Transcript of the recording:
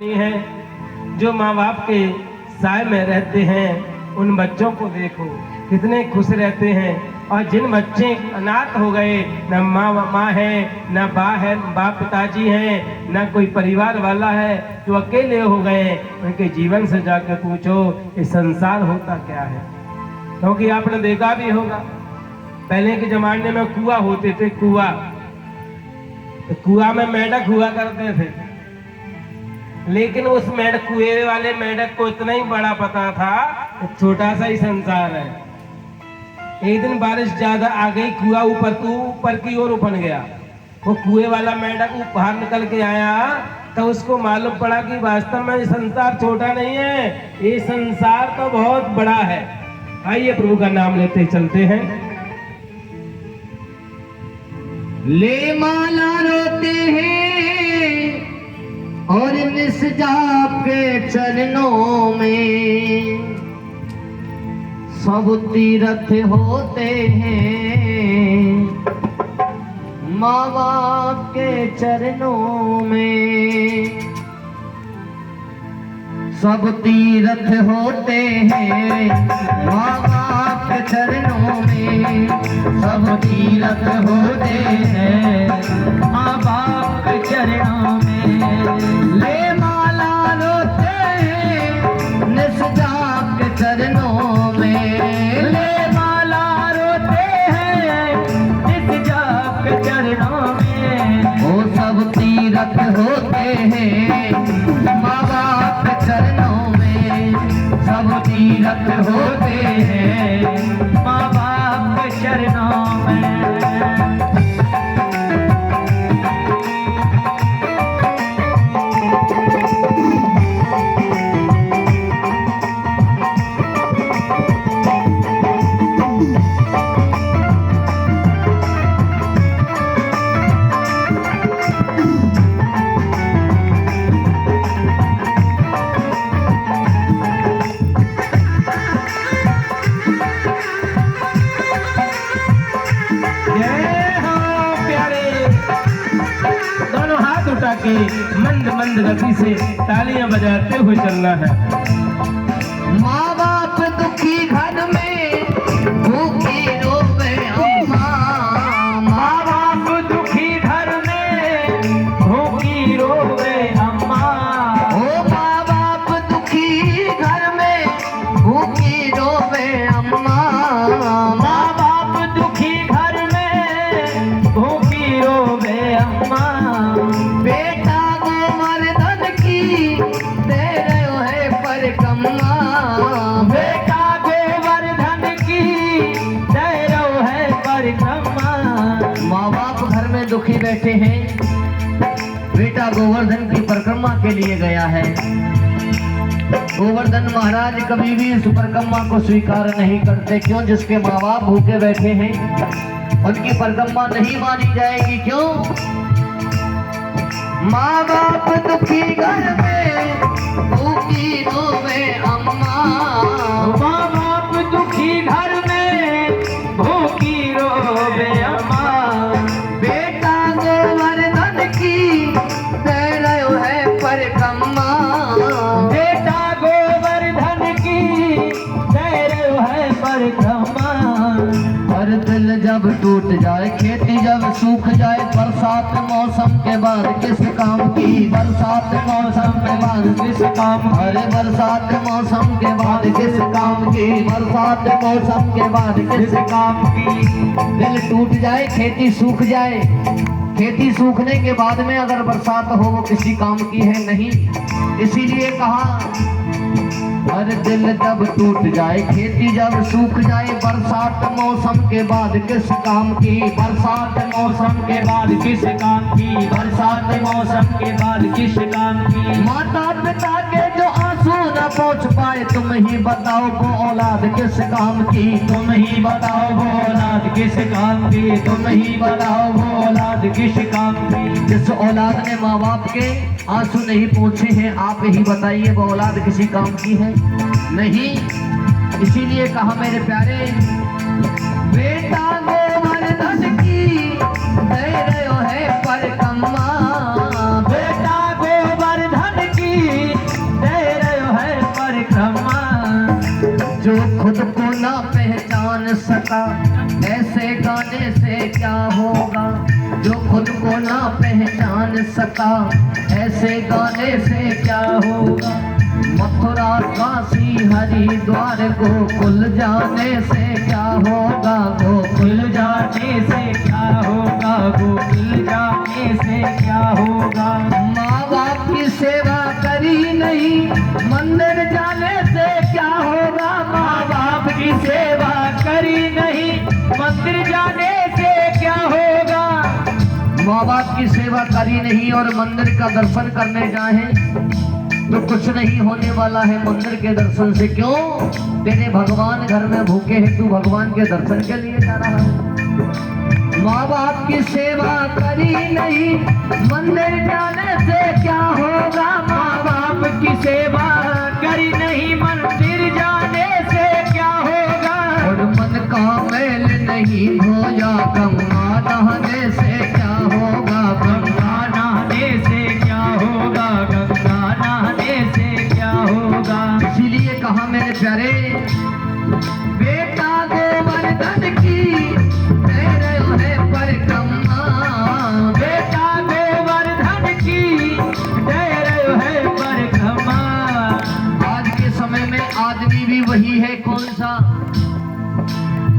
हैं जो माँ बाप के साए में रहते हैं, उन बच्चों को देखो कितने खुश रहते हैं। और जिन बच्चे अनाथ हो गए, न माँ है, न बाप पिताजी हैं, न कोई परिवार वाला है, जो अकेले हो गए, उनके जीवन से जाकर पूछो ये संसार होता क्या है। क्योंकि आपने देखा भी होगा पहले के जमाने में कुआं होते थे, कुआं में मेंढक हुआ करते थे, लेकिन उस कुएं वाले मेंढक को इतना ही बड़ा पता था छोटा सा ही संसार है। एक दिन बारिश ज्यादा आ गई, कुआं ऊपर की ओर उफन गया। वो कुएं वाला मेंढक बाहर निकल के आया तो उसको मालूम पड़ा कि वास्तव में ये संसार छोटा नहीं है, ये संसार तो बहुत बड़ा है। आइए प्रभु का नाम लेते चलते हैं। ले माला रोते हैं और निसजाब के चरणों में सब तीर्थ होते हैं, माँ बाप के चरणों में सब तीर्थ होते हैं, माँ बाप के चरणों में सब तीर्थ होते हैं, माँ बाप के चरणों में। ले माला रोते हैं निसजाब के चरणों में, ले माला रोते हैं निसजाब के चरणों में। वो सब तीर्थ होते हैं, माँ बाप के चरणों में सब तीर्थ होते हैं, माँ बाप के चरणों में। के मंद मंद गति से तालियां बजाते हुए चलना है। माँ बाप दुखी घर में भूखी रोवे अम्मा, माँ बाप दुखी घर में भूखी रोवे अम्मा। ओ माँ बाप दुखी घर में भूखी रोवे अम्मा, माँ बाप दुखी घर में भूखी रोवे अम्मा। बेटा गोवर्धन की दे रहे है परिक्रमा, बेटा गोवर्धन की दे रहे है परिक्रमा। माँ बाप घर में दुखी बैठे हैं, बेटा गोवर्धन की परिक्रमा के लिए गया है। गोवर्धन महाराज कभी भी इस परिक्रमा को स्वीकार नहीं करते। क्यों? जिसके माँ बाप भूखे बैठे हैं उनकी परिक्रमा नहीं मानी जाएगी। क्यों? माँ बाप दुखी घर में भूखी रोवे अम्मा, माँ बाप दुखी घर में भूखी रोवे अम्मा। बेटा गोवर्धन की दे रहे है परिक्रमा, बेटा गोवर्धन की दे रहे है परिक्रमा। और दिल जब टूट जाए, खेती जब सूख जाए, बरसात मौसम के बाद किस काम की, बरसात मौसम के बाद किस काम, अरे बरसात मौसम के बाद किस काम की, बरसात मौसम के बाद किस काम की। दिल टूट जाए, खेती सूख जाए, खेती सूखने के बाद में अगर बरसात हो वो किसी काम की है नहीं। इसीलिए कहा हर दिल जब टूट जाए, खेती जब सूख जाए, बरसात मौसम के बाद किस काम की, बरसात मौसम के बाद किस काम की, बरसात मौसम के बाद किस काम की। माता पिता के जो आंसू न पहुँच पाए, तुम ही बताओ वो औलाद किस काम की, तुम ही बताओ वो औलाद किस काम की, तुम ही बताओ वो औलाद किस काम की। जिस औलाद ने माँ बाप के आंसू नहीं पहुँचे हैं, आप ही बताइए वो औलाद किसी काम की है नहीं। इसीलिए कहा मेरे प्यारे, बेटा गोवर्धन की दे रहे है परिक्रमा, बेटा गोवर्धन की सका, ऐसे गाने से क्या होगा। मथुरा काशी हरिद्वार गोकुल जाने से क्या होगा, गोकुल जाने से क्या होगा, गोकुल जाने से क्या होगा। माँ बाप की सेवा करी नहीं, मंदिर जाने से क्या होगा, माँ बाप की सेवा करी नहीं, मंदिर जाने से क्या होगा। माँ बाप की सेवा करी नहीं और मंदिर का दर्शन करने जाएं तो कुछ नहीं होने वाला है मंदिर के दर्शन से। क्यों? तेरे भगवान घर में भूखे हैं, तू भगवान के दर्शन के लिए जा रहा है। माँ बाप की सेवा करी नहीं, मंदिर जाने से क्या होगा, माँ बाप की सेवा करी नहीं, मंदिर जाने से क्या होगा। और मन का मैल नहीं धोया, गंगा नहाने से क्या होगा, गंगा नहाने से क्या होगा, गंगा नहाने से क्या होगा। इसीलिए कहा मेरे प्यारे,